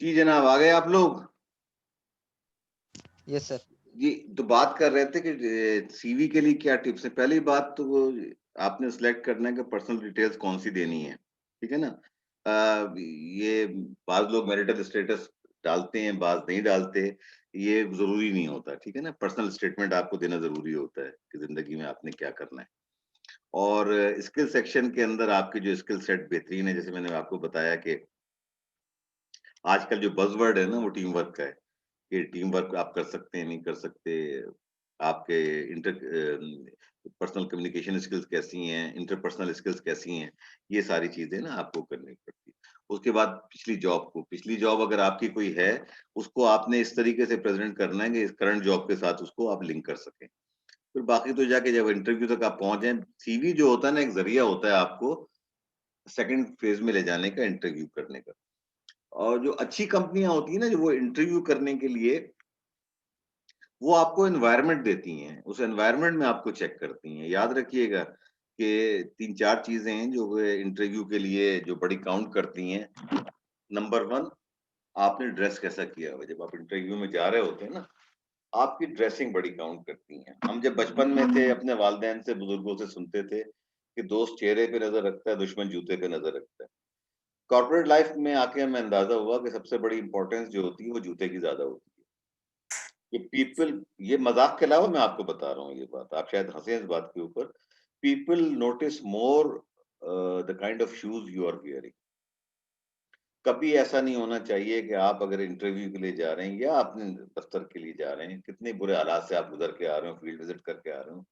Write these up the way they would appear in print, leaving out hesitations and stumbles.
जी जनाब, आ गए आप लोग? Yes sir. जी, तो बात कर रहे थे कि सीवी के लिए क्या टिप्स हैं? पहली बात तो वो आपने सिलेक्ट करना है कि पर्सनल डिटेल्स कौन-सी देनी है, ठीक है ना? ये बाज़ लोग मैरिटल स्टेटस डालते हैं, बाज़ नहीं डालते, ये ज़रूरी नहीं होता, ठीक है ना? पर्सनल स्टेटमेंट आपको देना ज़रूरी होता है कि ज़िंदगी में आपने क्या करना है। और स्किल सेक्शन के अंदर आपके जो स्किल सेट बेहतरीन है, जैसे मैंने आपको बताया कि आजकल जो बज़वर्ड है ना, वो टीम वर्क का है। कि टीम वर्क आप कर सकते हैं, नहीं कर सकते, आपके पर्सनल कम्युनिकेशन स्किल्स कैसी हैं, इंटरपर्सनल स्किल्स कैसी हैं, ये सारी चीज़ें ना आपको करनी पड़ती है। उसके बाद पिछली जॉब अगर आपकी कोई है, उसको आपने इस तरीके से प्रेज़ेंट करना है कि इस करंट जॉब के साथ उसको आप लिंक कर सकें। फिर बाकी तो जाके जब इंटरव्यू तक आप पहुँच जाएँ, सीवी जो होता है ना, एक ज़रिया होता है आपको सेकंड फेज़ में ले जाने का, इंटरव्यू करने का। और जो अच्छी कंपनियाँ होती हैं ना, जो वो इंटरव्यू करने के लिए वो आपको एनवायरनमेंट देती हैं, उस एनवायरनमेंट में आपको चेक करती हैं। याद रखिएगा कि 3-4 चीज़ें हैं जो वे इंटरव्यू के लिए जो बड़ी काउंट करती हैं। नंबर 1 आपने ड्रेस कैसा किया हुआ है? जब आप इंटरव्यू में जा रहे होते हैं ना, आपकी ड्रेसिंग बड़ी काउंट करती हैं। हम जब बचपन में थे, अपने वालिदैन से, बुजुर्गों से सुनते थे कि दोस्त चेहरे पे नज़र रखता है, दुश्मन जूते पे नज़र रखता है। कॉर्पोरेट लाइफ़ में आके हमें अंदाज़ा हुआ कि सबसे बड़ी इम्पोर्टेंस जो होती है, वो जूते की ज़्यादा होती है। कि पीपल ये मज़ाक के अलावा मैं आपको बता रहा हूँ ये बात, आप शायद हँसे इस बात के ऊपर। People notice more the kind of shoes you are wearing. कभी ऐसा नहीं होना चाहिए कि आप अगर इंटरव्यू के लिए जा रहे हैं या अपने दफ्तर के लिए जा रहे हैं, कितने बुरे हालात से आप गुज़र के आ रहे हो, फील्ड विज़िट करके आ रहे हो।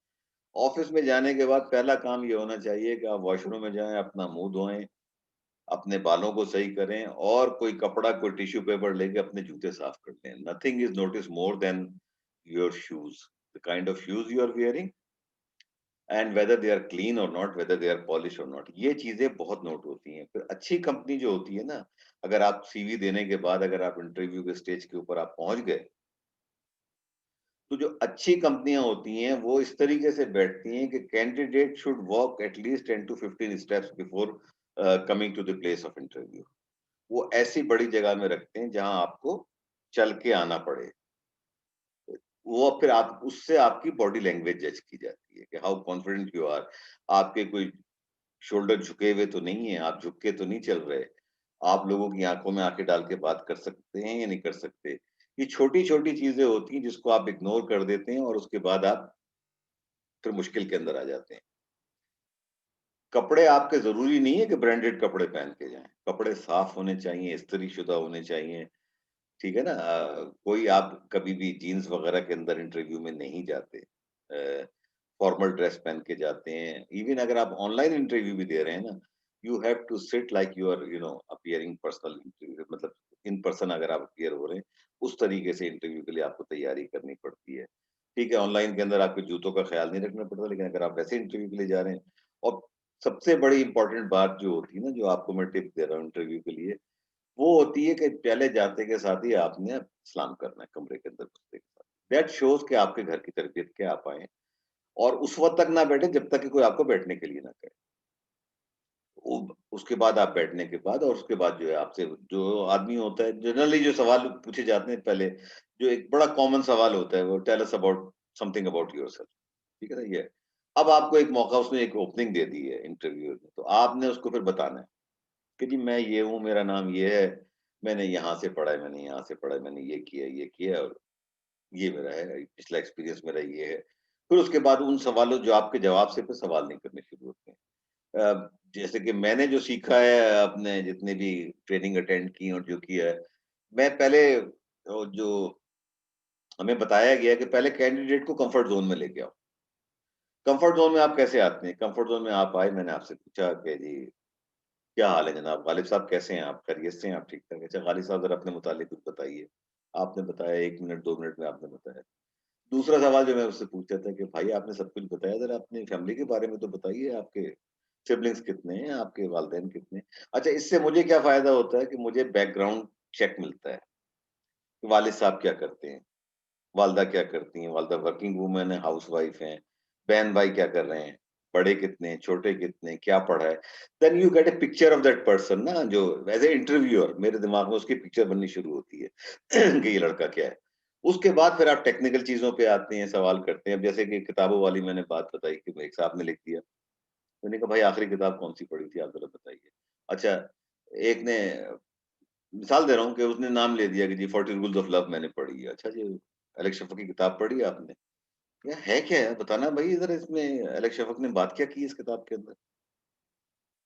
ऑफ़िस में जाने के बाद पहला काम ये होना चाहिए कि आप वॉशरूम में जाएँ, अपना मुँह धोएँ, अपने बालों को सही करें और कोई कपड़ा, कोई टिश्यू पेपर लेके अपने जूते साफ कर लें। Nothing is notice more than your shoes, the kind of shoes you are wearing and whether they are clean और not, whether they are polish और नॉट। ये चीज़ें बहुत नोट होती हैं। फिर अच्छी कंपनी जो होती है ना, अगर आप सीवी देने के बाद अगर आप इंटरव्यू के स्टेज के ऊपर आप पहुँच गए, तो जो अच्छी कंपनियाँ होती हैं, वो इस तरीके से बैठती हैं कि candidate should walk at least 10 to 15 steps before coming to the place of interview. वो ऐसी बड़ी जगह में रखते हैं जहाँ आपको चल के आना पड़े। वो फिर आप उससे आपकी बॉडी लैंग्वेज जज की जाती है कि हाउ कॉन्फिडेंट यू आर। आपके कोई शोल्डर झुके हुए तो नहीं है, आप झुक के तो नहीं चल रहे। आप लोगों की आँखों में आँखें डाल के बात कर सकते हैं या नहीं कर सकते। ये छोटी-छोटी चीज़ें होती हैं जिसको आप इग्नोर कर देते हैं और उसके बाद आप फिर मुश्किल के अंदर आ जाते हैं। कपड़े आपके ज़रूरी नहीं है कि ब्रांडेड कपड़े पहन के जाएँ। कपड़े साफ होने चाहिए, इस्त्री-शुदा होने चाहिए। ठीक है ना? कोई आप कभी भी जीन्स वगैरह के अंदर इंटरव्यू में नहीं जाते। फॉर्मल ड्रेस पहन के जाते हैं। इवन अगर आप ऑनलाइन इंटरव्यू भी दे रहे हैं ना, you have to sit like you are appearing personal interview, मतलब इन पर्सन अगर आप अपीयर हो रहे हैं, उस तरीके से इंटरव्यू के लिए आपको तैयारी करनी पड़ती है। ठीक है, ऑनलाइन के अंदर आपके जूतों का ख्याल नहीं रखना पड़ता, लेकिन अगर आप वैसे इंटरव्यू के लिए जा रहे हैं और सबसे बड़ी इंपॉर्टेंट बात जो होती है ना, जो आपको मैं टिप दे रहा हूँ इंटरव्यू के लिए, वो होती है कि पहले जाते के साथ ही आपने सलाम करना है कमरे के अंदर घुसते के साथ। दैट शोज़ कि आपके घर की तरबियत के आप आए हैं और उस वक़्त तक ना बैठे जब तक कि कोई आपको बैठने के लिए ना कहे। उसके बाद आप बैठने के बाद और उसके बाद जो है आपसे जो आदमी होता है जनरली जो सवाल पूछे जाते हैं पहले, जो एक बड़ा कॉमन सवाल होता है वो tell us about something about yourself. ठीक है ना? ये है। अब आपको एक मौका उसने एक ओपनिंग दे दी है इंटरव्यू में, तो आपने उसको फिर बताना है कि जी मैं ये हूँ, मेरा नाम ये है, मैंने यहाँ से पढ़ा है, मैंने यहाँ से पढ़ा है, मैंने ये किया है और ये मेरा है, पिछला एक्सपीरियंस मेरा ये है। फिर उसके बाद उन सवालों जो आपके जवाब से फिर सवाल नहीं करने शुरू होते हैं। जैसे कि मैंने जो सीखा है अपने जितने भी ट्रेनिंग अटेंड की और जो किया है, मैं पहले जो हमें बताया गया है कि पहले कैंडिडेट को कंफर्ट ज़ोन में लेके आओ। कंफर्ट ज़ोन में आप कैसे आते हैं? कंफर्ट ज़ोन में आप आए, मैंने आपसे पूछा कि जी क्या हाल है जनाब? गालिब साहब कैसे हैं आप? खैरियत से हैं आप? ठीक-ठाक? अच्छा गालिब साहब ज़रा अपने मुतालिक कुछ बताइए। आपने बताया 1 मिनट 2 मिनट में आपने बताया। दूसरा सवाल जो मैं उससे पूछता था कि भाई आपने सब कुछ बताया, ज़रा अपनी फैमिली के बारे में तो बताइए, आपके सिबलिंग्स कितने हैं? आपके वालिदैन कितने हैं? अच्छा इससे मुझे क्या फ़ायदा होता है कि मुझे बैकग्राउंड चेक मिलता है, कि वालिद साहब क्या करते हैं? वालिदा क्या करती हैं? वालिदा वर्किंग वूमन है, हाउसवाइफ हैं? बहन-भाई क्या कर रहे हैं? बड़े कितने, छोटे कितने, क्या पढ़ा है, then you get a picture of that person ना, जो एज़ अ इंटरव्यूअर मेरे दिमाग में उसकी पिक्चर बननी शुरू होती है कि ये लड़का क्या है। उसके बाद फिर आप टेक्निकल चीज़ों पे आते हैं, सवाल करते हैं। अब जैसे कि किताबों वाली मैंने बात बताई कि एक साहब ने लिख दिया। मैंने कहा भाई आखिरी किताब कौन-सी पढ़ी थी आप ज़रा बताइए। अच्छा, एक ने मिसाल दे रहा हूँ कि उसने नाम ले दिया कि जी 40 रूल्स ऑफ लव मैंने पढ़ी है। अच्छा जी, एलेक्स शफक की किताब पढ़ी है आपने? या है क्या यार? बताना भाई ज़रा, इसमें एलेक्स शफक ने बात क्या की है इस किताब के अंदर?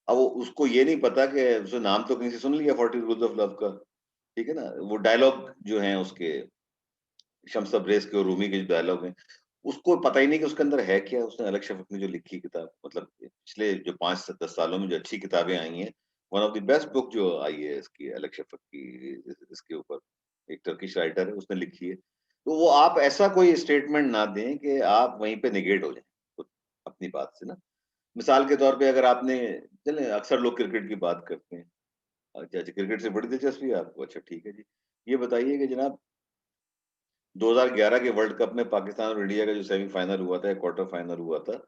अब वो उसको ये नहीं पता कि उसने नाम तो कहीं से सुन लिया 40 रूल्स ऑफ लव का, ठीक है ना? वो डायलॉग जो हैं उसके, शम्स तबरेज़ के और रूमी के जो डायलॉग हैं, उसको पता ही नहीं कि उसके अंदर है क्या? उसने एलेक्स शफक ने जो लिखी किताब, मतलब पिछले जो 5 से 10 सालों में जो अच्छी किताबें आई हैं, one of the best book जो आई है इसकी, एलेक्स शफक की, इसके ऊपर, एक टर्किश राइटर है उसने लिखी है। तो वो आप ऐसा कोई स्टेटमेंट ना दें कि आप वहीं पे नेगेट हो जाएँ, खुद अपनी बात से ना। मिसाल के तौर पे अगर आपने, चलें अक्सर लोग क्रिकेट की बात करते हैं। अच्छा, अच्छा, क्रिकेट से बड़ी दिलचस्पी है आपको? अच्छा ठीक है जी। ये बताइए कि जनाब 2011 के वर्ल्ड कप में पाकिस्तान और इंडिया का जो सेमीफाइनल हुआ था या क्वार्टर फाइनल हुआ था,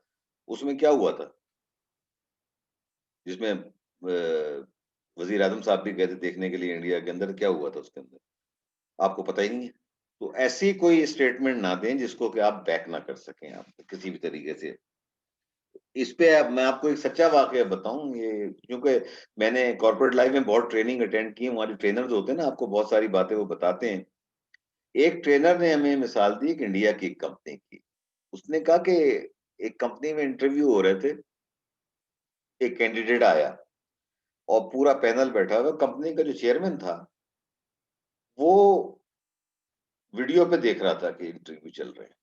उसमें क्या हुआ था? जिसमें वज़ीर आज़म साहब भी गए थे देखने के लिए इंडिया के अंदर, क्या हुआ था उसके अंदर? आपको पता ही नहीं है। तो ऐसी कोई स्टेटमेंट ना दें जिसको कि आप बैक ना कर सकें आप किसी भी तरीके से। इस पे अब मैं आपको एक सच्चा वाकया बताऊँ, ये क्योंकि मैंने कॉर्पोरेट लाइफ़ में बहुत ट्रेनिंग अटेंड की है, हमारे ट्रेनर्स होते हैं ना, आपको बहुत सारी बातें वो बताते हैं। एक ट्रेनर ने हमें मिसाल दी एक इंडिया की एक कंपनी की। उसने कहा कि एक कंपनी में इंटरव्यू हो रहे थे, एक कैंडिडेट आया और पूरा पैनल बैठा हुआ, कंपनी का जो चेयरमैन था, वो वीडियो पे देख रहा था कि इंटरव्यू चल रहे हैं।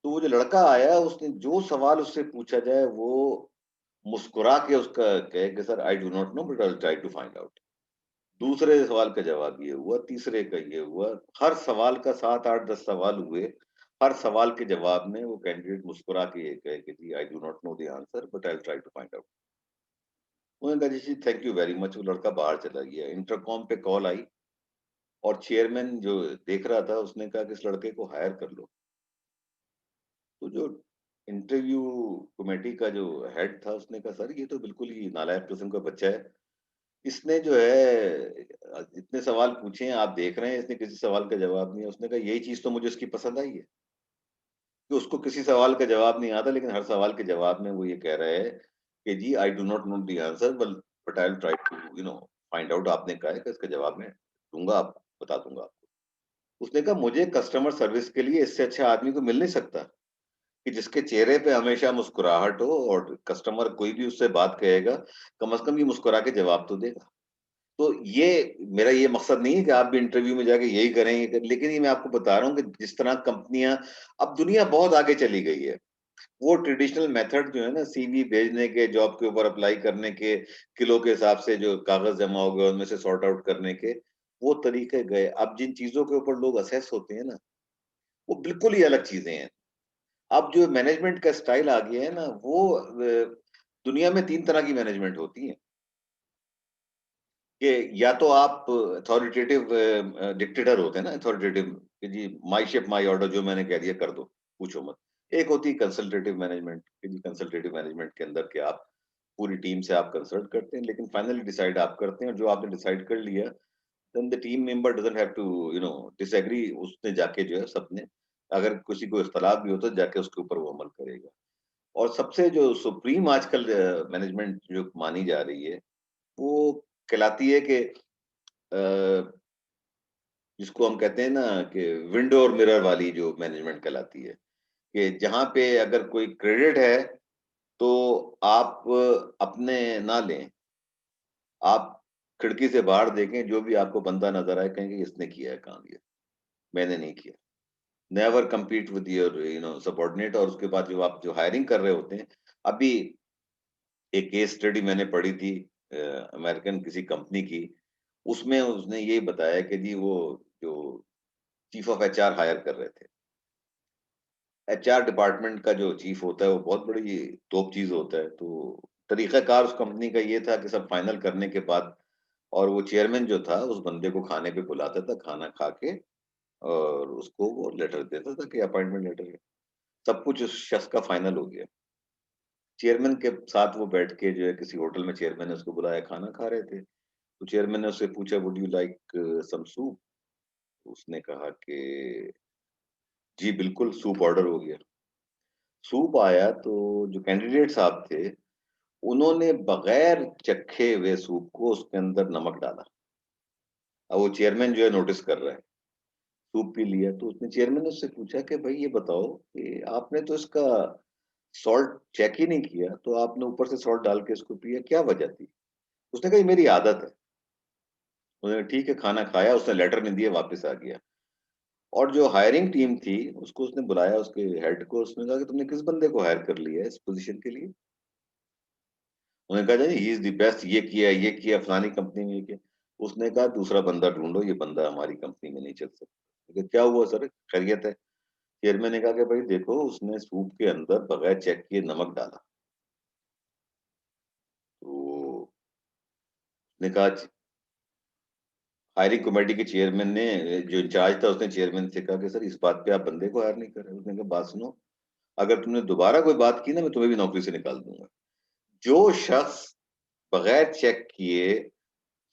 तो वो जो लड़का आया, उसने जो सवाल उससे पूछा जाए वो मुस्कुरा के उसका कहे कि sir I do not know but I will try to find out. दूसरे सवाल का जवाब ये हुआ, तीसरे का ये हुआ, हर सवाल का 7, 8, 10 सवाल हुए। हर सवाल के जवाब में वो कैंडिडेट मुस्कुरा के ये कहे कि जी I do not know the answer but I will try to find out. उन्होंने कहा जी थैंक यू वेरी मच, वो लड़का बाहर चला गया। इंटरकॉम पे कॉल आई और चेयरमैन जो देख रहा था उसने कहा कि इस लड़के को हायर कर लो। तो जो इंटरव्यू कमेटी का जो हेड था उसने कहा सर ये तो बिल्कुल ही नालायक किस्म का बच्चा है। इसने जो है इतने सवाल पूछे हैं, आप देख रहे हैं इसने किसी सवाल का जवाब नहीं है। उसने कहा यही चीज़ तो मुझे उसकी पसंद आई है, कि उसको किसी सवाल का जवाब नहीं आता लेकिन हर सवाल के जवाब में वो ये कह रहा है कि जी I do not know the answer but I will try to find out. आपने कहा है कि इसका जवाब मैं दूँगा, आप बता दूँगा आपको। उसने कहा मुझे कस्टमर सर्विस के लिए इससे अच्छा आदमी तो मिल नहीं सकता, कि जिसके चेहरे पे हमेशा मुस्कुराहट हो और कस्टमर कोई भी उससे बात कहेगा, कम से कम ये मुस्कुरा के जवाब तो देगा। तो ये मेरा ये मकसद नहीं है कि आप भी इंटरव्यू में जाके यही करें, ये करें, लेकिन ये मैं आपको बता रहा हूँ कि जिस तरह कंपनियाँ, अब दुनिया बहुत आगे चली गई है। वो ट्रेडिशनल मेथड जो है ना, सीवी भेजने के, जॉब के ऊपर अप्लाई करने के, किलो के हिसाब से जो कागज़ जमा हो गए उनमें से सॉर्ट आउट करने के, वो तरीके गए। अब जिन चीज़ों के ऊपर लोग असेस होते हैं ना, वो बिल्कुल ही अलग चीज़ें हैं। अब जो मैनेजमेंट का स्टाइल आ गया है ना, वो दुनिया में 3 तरह की मैनेजमेंट होती है। कि या तो आप अथॉरिटेटिव डिक्टेटर होते हैं ना, अथॉरिटेटिव कि जी माय शिप माय ऑर्डर, जो मैंने कह दिया कर दो, पूछो मत। एक होती है कंसल्टेटिव मैनेजमेंट कि जी कंसल्टेटिव मैनेजमेंट के अंदर कि आप पूरी टीम से आप कंसल्ट करते हैं लेकिन फाइनली डिसाइड आप करते हैं, और जो आपने डिसाइड कर लिया then the team member doesn't have to disagree. उसने जाके जो है सबने, अगर किसी को इख्तलाफ भी होता है जाके उसके ऊपर वो अमल करेगा। और सबसे जो सुप्रीम आजकल मैनेजमेंट जो मानी जा रही है, वो कहलाती है कि जिसको हम कहते हैं ना कि विंडो और मिरर वाली जो मैनेजमेंट कहलाती है, कि जहाँ पे अगर कोई क्रेडिट है, तो आप अपने ना लें, आप खिड़की से बाहर देखें, जो भी आपको बंदा नज़र आए कहें कि इसने किया है काम ये, मैंने नहीं किया। Never compete with your subordinate. और उसके बाद जो आप जो हायरिंग कर रहे होते हैं, अभी एक केस स्टडी मैंने पढ़ी थी अमेरिकन किसी कंपनी की, उसमें उसने यही बताया कि जी वो जो चीफ ऑफ एचआर हायर कर रहे थे। एचआर डिपार्टमेंट का जो चीफ होता है वो बहुत बड़ी तोप चीज़ होता है। तो तरीक़ाकार उस कंपनी का ये था कि सब फाइनल करने के बाद, और वो चेयरमैन जो था उस बंदे को खाने पे बुलाता था, खाना खा के और उसको वो लेटर देता था कि अपॉइंटमेंट लेटर है। सब कुछ उस शख्स का फाइनल हो गया। चेयरमैन के साथ वो बैठ के जो है किसी होटल में चेयरमैन ने उसको बुलाया, खाना खा रहे थे। तो चेयरमैन ने उससे पूछा, would you like some soup? उसने कहा कि जी बिल्कुल, सूप ऑर्डर हो गया। सूप आया तो जो कैंडिडेट साहब थे, उन्होंने बगैर चखे हुए सूप को उसके अंदर नमक डाला। अब वो चेयरमैन जो है नोटिस कर रहा है, सूप पी लिया। तो उसने चेयरमैन ने उससे पूछा कि भाई ये बताओ कि आपने तो इसका सॉल्ट चेक ही नहीं किया, तो आपने ऊपर से सॉल्ट डाल के इसको पिया, क्या वजह थी? उसने कहा ये मेरी आदत है। उन्होंने ठीक है, खाना खाया, उसने लेटर नहीं दिया, वापस आ गया। और जो हायरिंग टीम थी, उसको उसने बुलाया, उसके हेड को, उसने कहा कि तुमने किस बंदे को हायर कर लिया है इस पोजीशन के लिए? उन्होंने कहा जी ही इज द बेस्ट, ये किया, फलानी कंपनी में ये किया। उसने कहा दूसरा बंदा ढूंढो, ये बंदा हमारी कंपनी में नहीं चल सकता। मैं कहा, क्या हुआ सर, खैरियत है? चेयरमैन ने कहा कि भाई देखो, उसने सूप के अंदर बगैर चेक किए नमक डाला। तो उसने कहा, हायरिंग कमेटी के चेयरमैन ने, जो इंचार्ज था, उसने चेयरमैन से कहा कि सर इस बात पे आप बंदे को हायर नहीं कर रहे। उसने कहा बात सुनो, अगर तुमने दोबारा कोई बात की ना, मैं तुम्हें भी नौकरी से निकाल दूंगा। जो शख्स बगैर चेक किए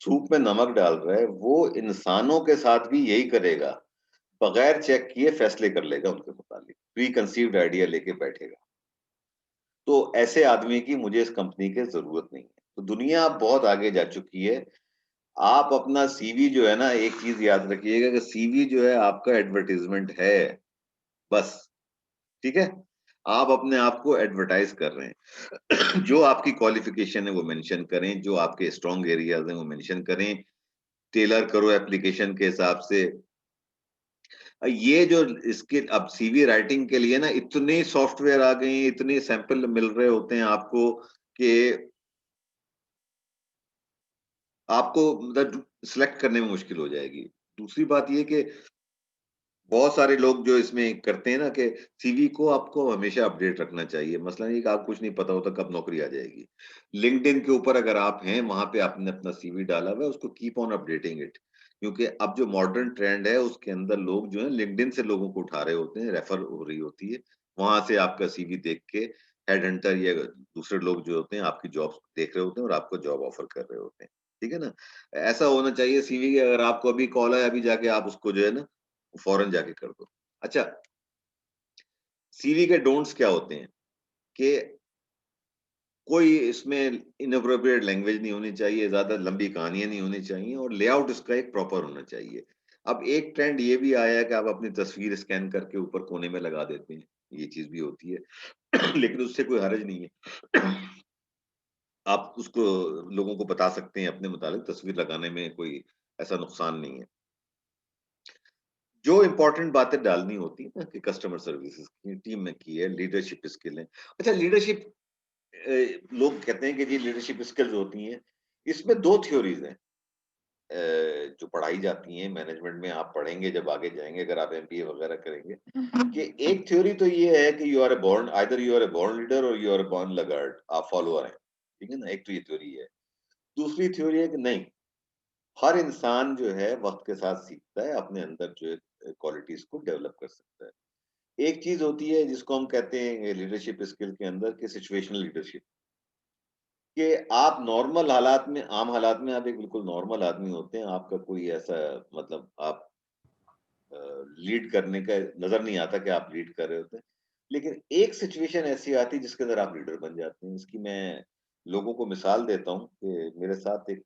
सूप में नमक डाल रहा है, वो इंसानों के साथ भी यही करेगा। बगैर चेक किए फैसले कर लेगा उनके मुतालिक, प्री कंसीव्ड आइडिया लेके बैठेगा। तो ऐसे आदमी की मुझे इस कंपनी की जरूरत नहीं है। तो दुनिया अब बहुत आगे जा चुकी है। आप अपना सीवी जो है ना, एक चीज याद रखिएगा कि सीवी जो है आपका एडवर्टाइजमेंट है, बस। ठीक है? आप अपने आप को एडवर्टाइज कर रहे हैं। जो आपकी क्वालिफिकेशन है वो मेंशन करें, जो आपके स्ट्रॉन्ग एरियाज हैं वो मेंशन करें, टेलर करो एप्लीकेशन के हिसाब से। ये जो इसके अब सीवी राइटिंग के लिए ना इतने सॉफ्टवेयर आ गए हैं, इतने सैंपल मिल रहे होते हैं आपको कि आपको मतलब सिलेक्ट करने में मुश्किल हो जाएगी। दूसरी बात ये कि बहुत सारे लोग जो इसमें करते हैं ना कि सीवी को आपको हमेशा अपडेट रखना चाहिए। मसला ये कि आपको कुछ नहीं पता होता कब नौकरी आ जाएगी। लिंक्डइन के ऊपर अगर आप हैं, वहाँ पे आपने अपना सीवी डाला हुआ है, उसको कीप ऑन अपडेटिंग इट। क्योंकि अब जो मॉडर्न ट्रेंड है, उसके अंदर लोग जो है लिंक्डइन से लोगों को उठा रहे होते हैं, रेफर हो रही होती है। वहाँ से आपका सीवी देख के हेडहंटर या दूसरे लोग जो होते हैं आपकी जॉब देख रहे होते हैं और आपको जॉब ऑफर कर रहे होते हैं। ठीक है ना? ऐसा होना चाहिए सीवी, अगर आपको अभी कॉल आया, अभी जाके आप उसको जो है ना फौरन जाके कर दो। अच्छा, सीवी के डोंट्स क्या होते हैं कि कोई इसमें इनएप्रोप्रिएट लैंग्वेज नहीं होनी चाहिए, ज़्यादा लंबी कहानियाँ नहीं होनी चाहिए और लेआउट इसका एक प्रॉपर होना चाहिए। अब एक ट्रेंड ये भी आया है कि आप अपनी तस्वीर स्कैन करके ऊपर कोने में लगा देते हैं, ये चीज़ भी होती है। लेकिन उससे कोई हर्ज नहीं है। आप उसको लोगों को बता सकते हैं अपने मुताबिक, तस्वीर लगाने में कोई ऐसा नुकसान नहीं है। जो इम्पोर्टेंट बातें डालनी होती है ना कि कस्टमर सर्विसेज की, टीम में की है, लीडरशिप स्किल है। अच्छा, लीडरशिप लोग कहते हैं कि जी लीडरशिप स्किल्स होती हैं। इसमें 2 थ्योरीज़ हैं जो पढ़ाई जाती हैं मैनेजमेंट में। आप पढ़ेंगे जब आगे जाएँगे, अगर आप एमबीए वगैरह करेंगे, कि एक थ्योरी तो ये है कि you are a born leader और you are a born laggard, आप फॉलोअर हैं। ठीक है ना? एक तो ये थ्योरी है। दूसरी थ्योरी है कि नहीं, हर इंसान जो है वक़्त के साथ सीखता है, अपने अंदर जो है क्वालिटीज़ को डेवलप कर सकता है। एक चीज़ होती है जिसको हम कहते हैं लीडरशिप स्किल के अंदर कि सिचुएशनल लीडरशिप, कि आप नॉर्मल हालात में, आम हालात में आप एक बिल्कुल नॉर्मल आदमी होते हैं, आपका कोई ऐसा मतलब आप लीड करने का नज़र नहीं आता कि आप लीड कर रहे होते हैं। लेकिन एक सिचुएशन ऐसी आती है जिसके अंदर आप लीडर बन जाते हैं। इसकी मैं लोगों को मिसाल देता हूँ कि मेरे साथ एक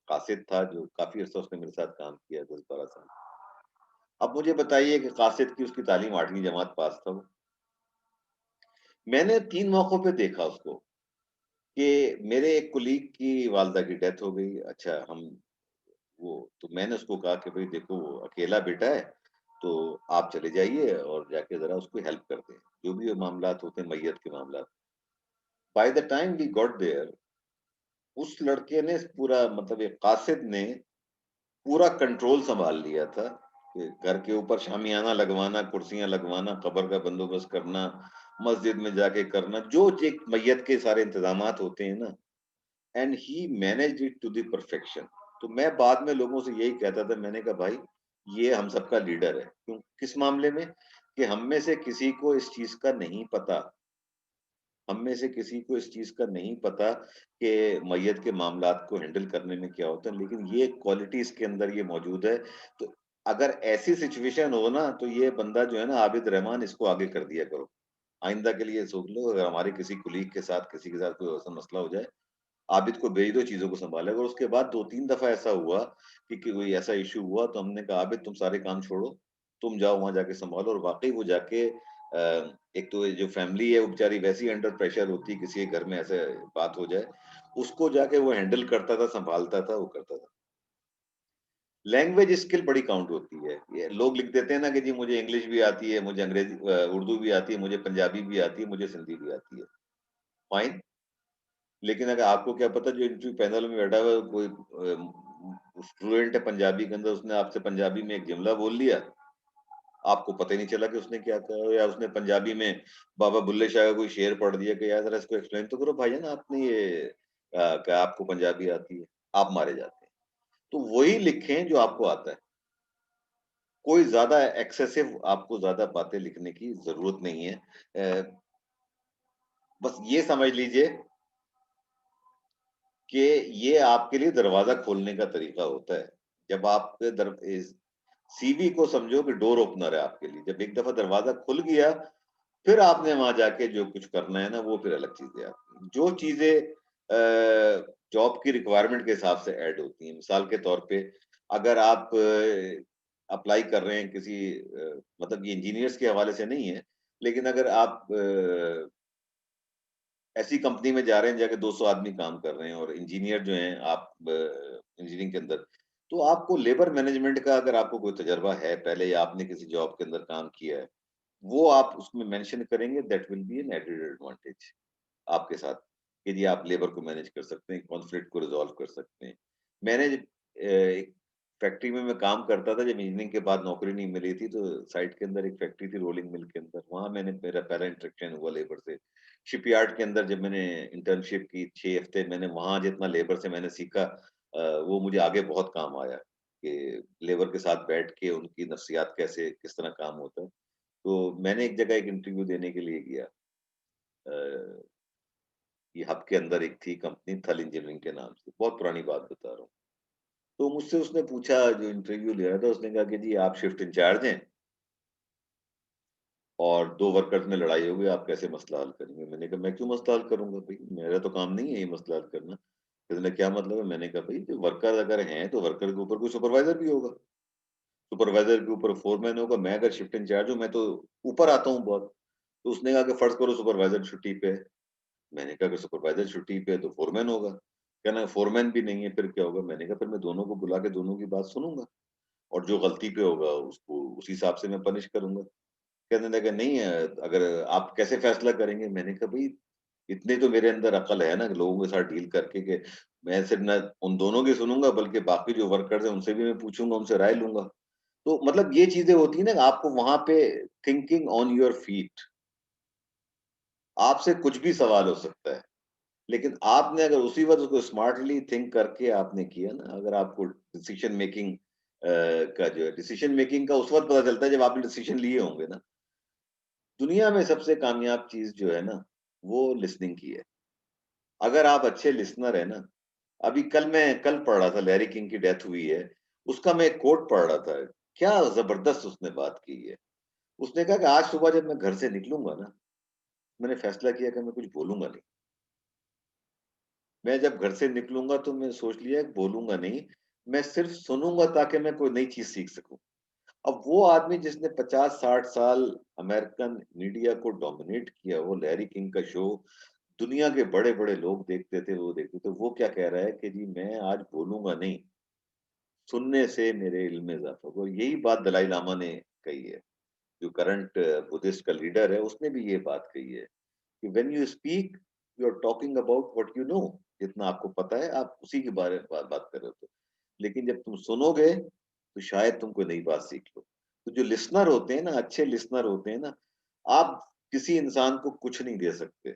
कासिद था जो काफ़ी अर्सा उसने मेरे साथ काम किया, 10-12 साल। अब मुझे बताइए कि कासिद की उसकी तालीम 8वीं जमात पास था वो। मैंने 3 मौकों पे देखा उसको कि मेरे एक कोलीग की वालिदा की डेथ हो गई। अच्छा, हम वो तो मैंने उसको कहा कि भई देखो वो अकेला बेटा है, तो आप चले जाइए और जाके ज़रा उसको हेल्प कर दें। जो भी मामलात होते हैं मय्यत के मामलात। By the time we got there, उस लड़के ने पूरा मतलब एक कासिद ने पूरा कंट्रोल सँभाल लिया था कि घर के ऊपर शामियाना लगवाना, कुर्सियाँ लगवाना, कब्र का बंदोबस्त करना, मस्जिद में जाके करना, जो एक मय्यत के सारे इंतज़ामात होते हैं ना, and he managed it to the perfection. तो मैं बाद में लोगों से यही कहता था, मैंने कहा भाई ये हम सबका लीडर है। क्यों? किस मामले में? कि हम में से किसी को इस चीज़ का नहीं पता हम में से किसी को इस चीज़ का नहीं पता कि मैयत के मामलात को हैंडल करने में क्या होता है, लेकिन ये क्वालिटी इसके अंदर ये मौजूद है। तो अगर ऐसी सिचुएशन हो ना, तो ये बंदा जो है ना आबिद रहमान, इसको आगे कर दिया करो। आइंदा के लिए सोच लो, अगर हमारे किसी कुलीग के साथ, किसी के साथ कोई ऐसा मसला हो जाए, आबिद को भेज दो, चीज़ों को सँभालेगा। और उसके बाद 2-3 दफ़ा ऐसा हुआ कि कोई ऐसा इश्यू हुआ, तो हमने कहा, "आबिद, तुम सारे काम छोड़ो, तुम जाओ वहाँ जाके सँभालो।" और वाक़ई वो जाके एक तो ये जो फैमिली है, वो बेचारी वैसे ही अंडर प्रेशर होती है, किसी के घर में ऐसे बात हो जाए, उसको जाके वो हैंडल करता था, सँभालता था, वो करता था। लैंग्वेज स्किल बड़ी काउंट होती है। ये लोग लिख देते हैं ना कि जी मुझे इंग्लिश भी आती है, मुझे उर्दू भी आती है, मुझे पंजाबी भी आती है, मुझे सिंधी भी आती है। फाइन, लेकिन अगर आपको क्या पता, जो इंटरव्यू पैनल में बैठा हुआ है, कोई फ्लुएंट है पंजाबी के अंदर, उसने आपसे पंजाबी में एक जुमला बोल दिया, आपको पता ही नहीं चला कि उसने क्या कहा, या उसने पंजाबी में बाबा बुल्ले शाह का कोई शेर पढ़ दिया कि यार ज़रा इसको एक्सप्लेन तो करो भाईजान, आपने ये क्या आपको पंजाबी आती है? आप मारे जाते हैं। तो वही लिखें जो आपको आता है। कोई ज़्यादा एक्सेसिव आपको ज़्यादा बातें लिखने की ज़रूरत नहीं है। बस ये समझ लीजिए कि ये आपके लिए दरवाज़ा खोलने का तरीका होता है। जब आप दर इस सीवी को समझो कि डोर ओपनर है आपके लिए। जब एक दफ़ा दरवाज़ा खुल गया, फिर आपने वहाँ जाके जो कुछ करना है ना, वो फिर अलग चीज़ है आपकी। जो चीज़ें जॉब की रिक्वायरमेंट के हिसाब से ऐड होती हैं, मिसाल के तौर पे अगर आप अप्लाई कर रहे हैं किसी मतलब ये इंजीनियर्स के हवाले से नहीं है, लेकिन अगर आप ऐसी कंपनी में जा रहे हैं, जाके 200 आदमी काम कर रहे हैं और इंजीनियर जो हैं आप इंजीनियरिंग के अंदर, तो आपको लेबर मैनेजमेंट का अगर आपको कोई तजुर्बा है पहले, या आपने किसी जॉब के अंदर काम किया है, वो आप उसमें मेंशन करेंगे, that will be an added advantage आपके साथ, कि जी आप लेबर को मैनेज कर सकते हैं, कॉन्फ्लिक्ट को रिज़ॉल्व कर सकते हैं। मैंने एक फैक्ट्री में मैं काम करता था, जब इंजीनियरिंग के बाद नौकरी नहीं मिली थी, तो साइट के अंदर एक फैक्ट्री थी रोलिंग मिल के अंदर, वहाँ मैंने मेरा पहला इंटरेक्शन हुआ लेबर से। शिपयार्ड के अंदर जब मैंने इंटर्नशिप की 6 हफ्ते, मैंने वहाँ जितना लेबर से मैंने सीखा वो मुझे आगे बहुत काम आया, कि लेबर के साथ बैठ के उनकी नफ्सियात कैसे किस तरह काम होता है। तो मैंने एक जगह एक इंटरव्यू देने के लिए गया। अ, ये हब के अंदर एक थी कंपनी थल इंजीनियरिंग के नाम से, बहुत पुरानी बात बता रहा हूँ। तो मुझसे उसने पूछा, जो इंटरव्यू ले रहा था, उसने कहा कि जी आप शिफ्ट इंचार्ज हैं और 2 वर्कर्स में लड़ाई हो गई, आप कैसे मसला हल करेंगे? मैंने कहा मैं क्यों मसला हल करूँगा भई? मेरा तो काम नहीं है ये मसला हल करना। कहने लगे क्या मतलब है? मैंने कहा भई जो वर्कर अगर हैं, तो वर्कर के ऊपर कोई सुपरवाइज़र भी होगा। सुपरवाइज़र के ऊपर फोरमैन होगा, मैं अगर शिफ्ट इंचार्ज हूँ, मैं तो ऊपर आता हूँ बहुत। तो उसने कहा कि फर्ज़ करो सुपरवाइज़र छुट्टी पे है। मैंने कहा अगर सुपरवाइज़र छुट्टी पे है तो फोरमैन होगा। कहना फोरमैन भी नहीं है, फिर क्या होगा? मैंने कहा फिर मैं दोनों को बुला के दोनों की बात सुनूँगा और जो गलती पे होगा उसको उस हिसाब से मैं पनिश करूँगा। कहने लगा नहीं अगर आप कैसे फैसला करेंगे? मैंने कहा भई इतनी तो मेरे अंदर अकल है ना कि लोगों के साथ डील करके, कि मैं सिर्फ ना उन दोनों की सुनूँगा, बल्कि बाकी जो वर्कर्स हैं उनसे भी मैं पूछूँगा, उनसे राय लूँगा। तो मतलब ये चीज़ें होती हैं ना, आपको वहाँ पे थिंकिंग ऑन योर फीट, आपसे कुछ भी सवाल हो सकता है। लेकिन आपने अगर उसी वक़्त उसको स्मार्टली थिंक करके आपने किया ना, अगर आपको डिसीज़न मेकिंग का जो है, डिसीज़न मेकिंग का उस वक़्त पता चलता है जब आपने डिसीज़न लिए होंगे ना। दुनिया में सबसे कामयाब चीज़ जो है ना, वो लिसनिंग की है। अगर आप अच्छे लिसनर हैं ना, अभी कल पढ़ रहा था, लैरी किंग की डेथ हुई है, उसका मैं एक कोट पढ़ रहा था, क्या ज़बरदस्त उसने बात की है। उसने कहा कि आज सुबह जब मैं घर से निकलूँगा ना, मैंने फैसला किया कि मैं कुछ बोलूँगा नहीं। मैं जब घर से निकलूँगा तो मैं सोच लिया है बोलूँगा नहीं, मैं सिर्फ़ सुनूँगा ताकि मैं कोई नई चीज़ सीख सकूँ। अब वो आदमी जिसने 50-60 साल अमेरिकन मीडिया को डोमिनेट किया, वो लैरी किंग का शो दुनिया के बड़े-बड़े लोग देखते थे, वो देखते थे। वो क्या कह रहा है कि जी मैं आज बोलूँगा नहीं, सुनने से मेरे इल्म में इज़ाफ़ा होगा। यही बात दलाई लामा ने कही है, जो करंट बुद्धिस्ट का लीडर है, उसने भी ये बात कही है कि when you speak, you are talking about what you know. जितना आपको पता है, आप उसी के बारे में बात कर रहे होते हो। लेकिन जब तुम सुनोगे, तो शायद तुम कोई नई बात सीख लो। तो जो लिसनर होते हैं ना, अच्छे लिसनर होते हैं ना, आप किसी इंसान को कुछ नहीं दे सकते।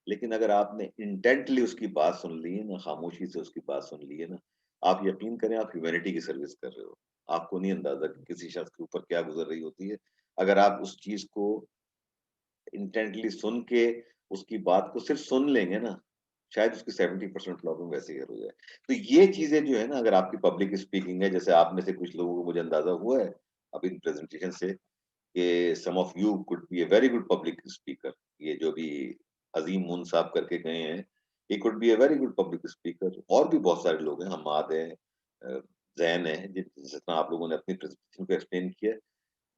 लेकिन अगर आपने इंटेंटली उसकी बात सुन ली है ना, खामोशी से उसकी बात सुन ली है ना, आप यकीन करें आप ह्यूमैनिटी की सर्विस कर रहे हो। आपको नहीं अंदाज़ा कि किसी शख्स के ऊपर क्या गुज़र रही होती है। अगर आप उस चीज़ को इंटेंटली सुन के उसकी बात को सिर्फ सुन लेंगे ना, शायद उसकी 70% प्रॉब्लम वैसे ही हल हो जाए। तो ये चीज़ें जो है ना, अगर आपकी पब्लिक स्पीकिंग है, जैसे आप में से कुछ लोगों को मुझे अंदाज़ा हुआ है अभी प्रेज़ेंटेशन से, कि some of you could be a very good public speaker. ये जो भी अज़ीम मून साहब करके गए हैं, he could be a very good public speaker. और भी बहुत सारे लोग हैं, हम्माद हैं, ज़ैन है, जिस तरह आप लोगों ने अपनी प्रेज़ेंटेशन को एक्सप्लेन किया।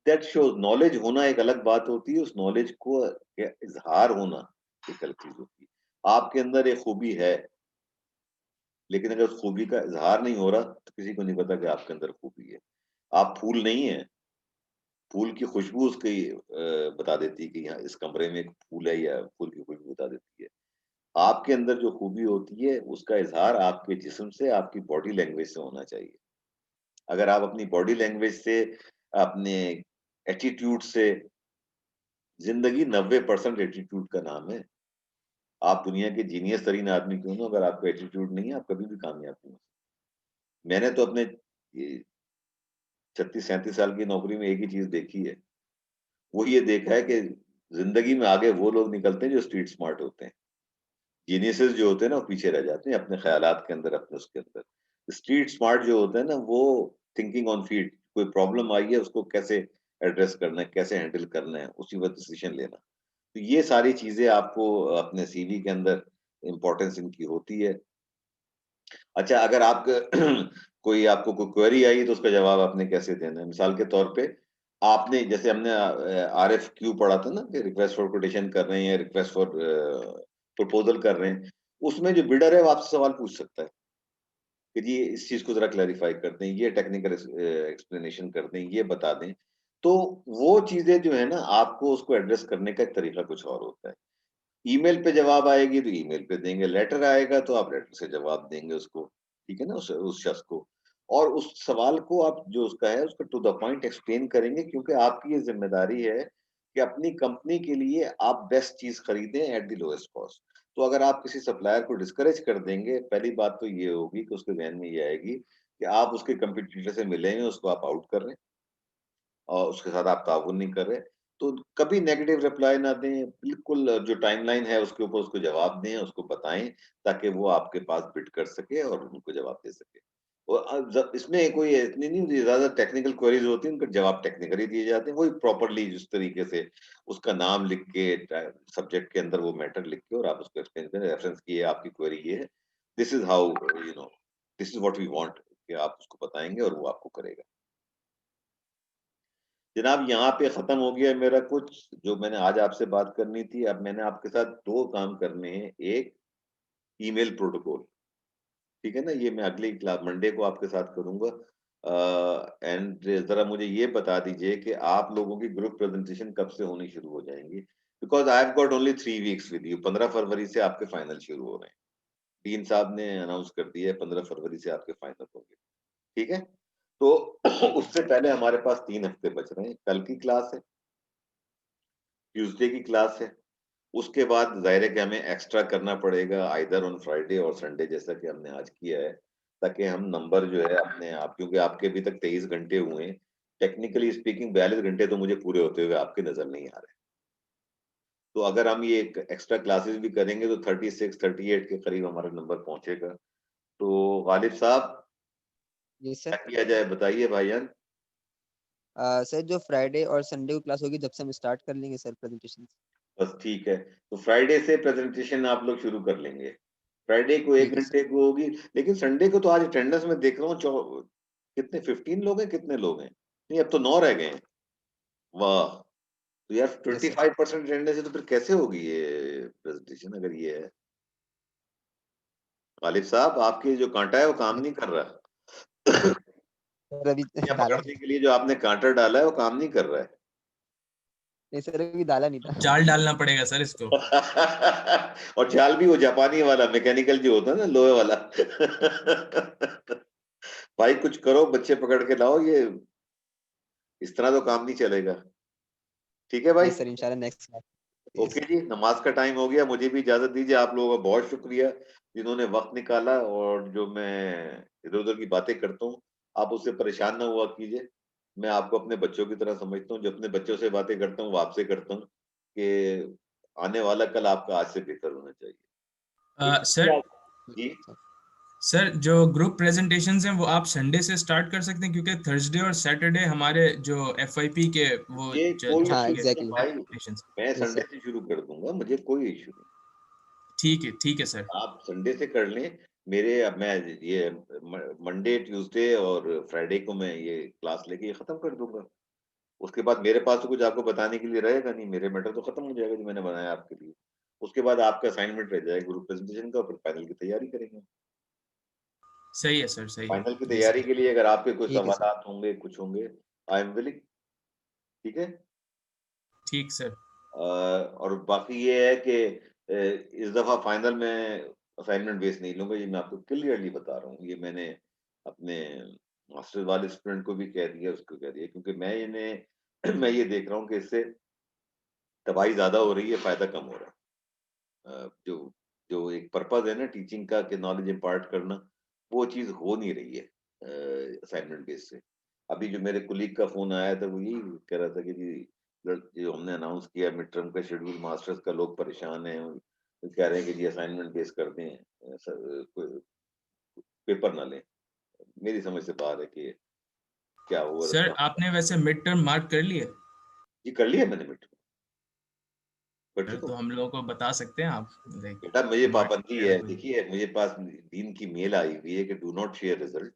दैट शोज़ नॉलेज होना एक अलग बात होती है, उस नॉलेज को इज़हार होना एक अलग चीज़ होती है। आपके अंदर एक खूबी है, लेकिन अगर उस खूबी का इज़हार नहीं हो रहा, तो किसी को नहीं पता कि आपके अंदर खूबी है। आप फूल नहीं हैं, फूल की खुशबू उसकी बता देती है कि यहाँ इस कमरे में एक फूल है, या फूल की खुशबू बता देती है। आपके अंदर जो खूबी होती है, उसका इज़हार आपके जिस्म से, आपकी बॉडी लैंग्वेज से होना चाहिए। अगर आप अपनी बॉडी लैंग्वेज से, अपने एटीट्यूड से, ज़िंदगी 90% एटीट्यूड का नाम है। आप दुनिया के जीनियस तरीन आदमी क्यों ना हो, अगर आपका एटीट्यूड नहीं है, आप कभी भी कामयाब नहीं हो। मैंने तो अपने ये 36-37 साल की नौकरी में एक ही चीज़ देखी है, वो ये देखा है कि ज़िंदगी में आगे वो लोग निकलते हैं जो स्ट्रीट स्मार्ट होते हैं। जीनियसेस जो होते हैं ना, वो पीछे रह जाते हैं अपने ख़यालात के अंदर, अपने उसके अंदर। स्ट्रीट स्मार्ट जो होते हैं ना, वो थिंकिंग ऑन फीट, कोई प्रॉब्लम आई है, उसको कैसे एड्रेस करना है, कैसे हैंडल करना है, उसी वक़्त डिसीज़न लेना। तो ये सारी चीज़ें आपको अपने सीवी के अंदर इम्पोर्टेंस इनकी होती है। अच्छा, अगर आप कोई आपको कोई क्वेरी आई तो उसका जवाब आपने कैसे देना है? मिसाल के तौर पे आपने, जैसे हमने आरएफक्यू पढ़ा था ना, कि रिक्वेस्ट फॉर कोटेशन कर रहे हैं, या रिक्वेस्ट फॉर प्रपोज़ल कर रहे हैं। उसमें जो बिडर है वो आपसे सवाल पूछ सकता है कि जी इस चीज़ को ज़रा क्लैरिफ़ाई कर दें, ये टेक्निकल एक्सप्लेनेशन कर दें, ये बता दें। तो वो चीज़ें जो है ना, आपको उसको एड्रेस करने का एक तरीका कुछ और होता है। ईमेल पे जवाब आएगी तो ईमेल पे देंगे, लेटर आएगा तो आप लेटर से जवाब देंगे उसको, ठीक है ना? उस शख्स को। और उस सवाल को आप जो उसका है, उसको टू द पॉइंट एक्सप्लेन करेंगे, क्योंकि आपकी ये ज़िम्मेदारी है कि अपनी कंपनी के लिए आप बेस्ट चीज़ खरीदें एट द लोएस्ट कॉस्ट। तो अगर आप किसी सप्लायर को डिस्करेज कर देंगे, पहली बात तो ये होगी कि उसके ज़हन में ये आएगी कि आप उसके कॉम्पिटिटर से मिले हैं, उसको आप आउट कर रहे हैं। और उसके साथ आप ताउन नहीं कर रहे, तो कभी नेगेटिव रिप्लाई ना दें, बिल्कुल जो टाइमलाइन है उसके ऊपर उसको जवाब दें, उसको बताएँ, ताकि वो आपके पास बिड कर सके और उनको जवाब दे सके। और ज इसमें कोई इतनी नहीं होती, ज़्यादा टेक्निकल क्वेरीज़ होती हैं, उनके जवाब टेक्निकली दिए जाते हैं, वही प्रॉपर्ली जिस तरीके से उसका नाम लिख के, सब्जेक्ट के अंदर वो मैटर लिख के, और आप उसको एक्सप्लेन करें, रेफरेंस की है, आपकी क्वेरी ये है, this is how you know, this is what we want, कि आप उसको बताएँगे और वो आपको करेगा। जनाब, यहाँ पे खत्म हो गया मेरा कुछ जो मैंने आज आपसे बात करनी थी। अब मैंने आपके साथ 2 काम करने हैं। एक, ईमेल प्रोटोकॉल, ठीक है ना? ये मैं अगली क्ला मंडे को आपके साथ करूँगा। एंड ज़रा मुझे ये बता दीजिए कि आप लोगों की ग्रुप प्रेज़ेंटेशन कब से होनी शुरू हो जाएँगी? Because I have got only 3 weeks with you. 15 फरवरी से आपके फाइनल शुरू हो रहे हैं। डीन साहब ने अनाउंस कर दिया है, 15 फरवरी से आपके फाइनल होंगे। ठीक है? तो उससे पहले हमारे पास 3 हफ्ते बच रहे हैं। कल की क्लास है, ट्यूसडे की क्लास है। उसके बाद ज़ाहिर है कि हमें एक्स्ट्रा करना पड़ेगा आइदर ऑन फ्राइडे और संडे, जैसा कि हमने आज किया है, ताकि हम नंबर जो है अपने आप, क्योंकि आपके अभी तक 23 घंटे हुए हैं। टेक्निकली स्पीकिंग 42 घंटे तो मुझे पूरे होते हुए आपके नज़र नहीं आ रहे। तो अगर हम ये एक एक्स्ट्रा क्लासेस भी करेंगे तो 36, 38 के करीब हमारा नंबर पहुँचेगा। तो गालिब साहब, जी क्या सर। किया जाए बताइए भाईजान? सर जो फ्राइडे और संडे को क्लास होगी जब से हम स्टार्ट कर लेंगे सर प्रेजेंटेशन। बस ठीक है। तो फ्राइडे से प्रेज़ेंटेशन आप लोग शुरू कर लेंगे। फ्राइडे को 1 ठीक है सर। घंटे को होगी, लेकिन संडे को तो आज अटेंडेंस में देख रहा हूँ कितने 15 लोग हैं, कितने लोग हैं? नहीं, अब तो 9 रह गए हैं। वाह! तो यार यस सर। 25% अटेंडेंस है, तो फिर कैसे होगी ये प्रेज़ेंटेशन, अगर ये है? गालिब साहब, आपके जो काँटा है वो काम यस नहीं कर रहा। सर अभी मछलियाँ डाला पकड़ने नहीं। के लिए जो आपने काँटा डाला है वो काम नहीं कर रहा है। नहीं सर अभी डाला नहीं अब था। जाल डालना पड़ेगा सर इसको। और जाल भी वो जापानी वाला, मैकेनिकल जो होता है ना, लोहे वाला। भाई कुछ करो, बच्चे पकड़ के लाओ, ये इस तरह तो काम नहीं चलेगा। ठीक है भाई? यस सर इंशाल्लाह नेक्स्ट क्लास। यस ओके जी, नमाज का टाइम हो गया, मुझे भी इजाज़त दीजिए। आप लोगों का बहुत शुक्रिया, जिन्होंने वक़्त निकाला, और जो मैं इधर-उधर की बातें करता हूँ, आप उससे परेशान ना हुआ कीजिए। मैं आपको अपने बच्चों की तरह समझता हूँ, जो अपने बच्चों से बातें करता हूँ, वो आपसे करता हूँ, कि आने वाला कल आपका आज से बेहतर होना चाहिए। सर जी सर, जो ग्रुप प्रेजेंटेशंस हैं वो आप संडे से स्टार्ट कर सकते हैं, क्योंकि थर्सडे और सैटरडे हमारे जो FYP के वो ये चल कोई हाँ, चल रहे एग्जैक्टली। हैं भाई, presentations। मैं यस संडे सर। से शुरू कर दूंगा, मुझे कोई इशू नहीं। ठीक है सर। आप संडे से कर लें। मेरे अब मैं ये मंडे ट्यूसडे और फ्राइडे को मैं ये क्लास लेके ये खत्म कर दूंगा। उसके बाद मेरे पास तो कुछ आपको बताने के लिए रहेगा नहीं, मेरे मैटर तो खत्म हो जाएगा जो मैंने बनाया आपके लिए। उसके बाद आपका असाइनमेंट रह जाएगा ग्रुप प्रेजेंटेशन का, फिर फाइनल की तैयारी करेंगे। सही है सर, सही है, फाइनल की ये तैयारी सही। के लिए अगर आपके कोई ठीक है सर। सवालात होंगे, कुछ होंगे, आई एम विलिंग। ठीक है। ठीक सर। और बाकी ये है कि इस दफा फाइनल में असाइनमेंट बेस नहीं लूंगा, ये मैं आपको क्लियरली बता रहा हूँ। ये मैंने अपने मास्टर्स वाले स्टूडेंट को भी कह दिया, उसको कह दिया, क्योंकि मैं इन्हें मैं ये देख रहा हूँ कि इससे तबाही ज्यादा हो रही है, फायदा कम हो रहा है। जो जो एक पर्पज है ना टीचिंग का कि नॉलेज इम्पार्ट करना, वो चीज हो नहीं रही है असाइनमेंट बेस से। अभी जो मेरे कुलीग का फोन आया था वो यही कह रहा था कि जी जो हमने अनाउंस किया मिड टर्म का शेड्यूल मास्टर्स का, लोग परेशान हैं, वो कह रहे हैं कि जी असाइनमेंट बेस कर दें, पेपर ना लें। मेरी समझ से बाहर है कि क्या हुआ सर आपने वैसे मिड टर्म मार्क कर लिए? जी कर लिया मैंने मिड टर्म, कर सर चुका तो हूँ। हम लोगों को बता सकते हैं आप, लाइक बेटा मुझे मार्क पाबंदी है, देखिए मेरे पास डीन की मेल आई हुई है कि डू नॉट शेयर रिजल्ट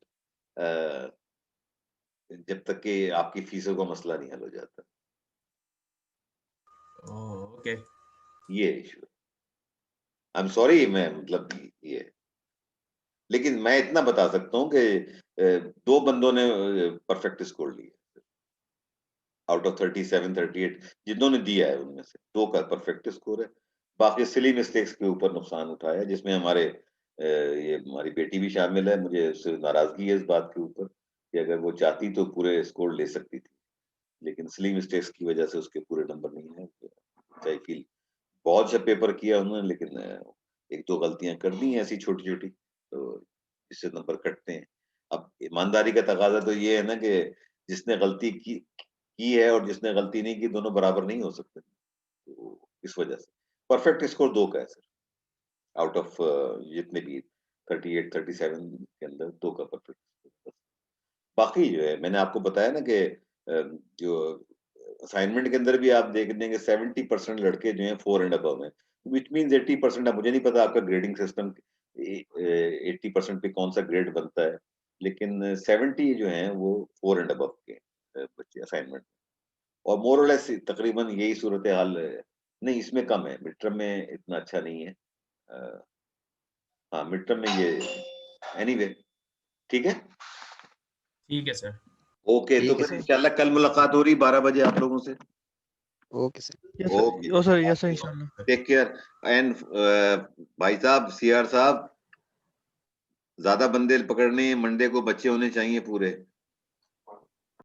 जब तक कि आपकी फीसों का मसला नहीं हल हो जाता। ओके। ये इशू है। आई एम सॉरी, मैं मतलब ये, लेकिन मैं इतना बता सकता हूँ कि दो बंदों ने परफेक्ट स्कोर लिए आउट ऑफ 37 38 जिन्होंने दिया है, उनमें से दो का परफेक्ट स्कोर है। बाकी सिली मिस्टेक्स के ऊपर नुकसान उठाया, जिसमें हमारे ये हमारी बेटी भी शामिल है। मुझे उससे नाराजगी है इस बात के ऊपर कि अगर वो चाहती तो पूरे स्कोर ले सकती थी, लेकिन सिली मिस्टेक्स की वजह से उसके पूरे नंबर नहीं है। चाहे कि बहुत सा पेपर किया उन्होंने, लेकिन एक दो गलतियां कर दी हैं ऐसी छोटी छोटी, तो इससे नंबर कटते हैं। अब ईमानदारी का तकाजा तो ये है ना कि जिसने गलती की है और जिसने गलती नहीं की, दोनों बराबर नहीं हो सकते। तो इस वजह से परफेक्ट स्कोर दो का है सर, आउट ऑफ जितने भी 38 37 के अंदर दो का परफेक्ट स्कोर। बाकी जो है मैंने आपको बताया ना कि जो असाइनमेंट के अंदर भी आप देख लेंगे 70% लड़के जो हैं 4 एंड अबव हैं, व्हिच मींस 80%। अब मुझे नहीं पता आपका ग्रेडिंग सिस्टम 80% पे कौन सा ग्रेड बनता है, लेकिन 70 जो हैं वो 4 एंड अबव के बच्चे असाइनमेंट। और मोर और लेस तकरीबन यही सूरत हाल है। नहीं, इसमें कम है, मिड टर्म में इतना अच्छा नहीं है। अ, हाँ मिड टर्म में ये एनीवे ठीक है। ठीक है सर। ओके, तो ठीक है फिर सर। इंशाल्लाह कल मुलाकात हो रही 12 बजे आप लोगों से। Okay sir. Okay, yes sir इंशाल्लाह। Take care. एंड भाई साहब, सीआर साहब, ज्यादा बंदे पकड़ने हैं, मंडे को बच्चे होने चाहिए पूरे।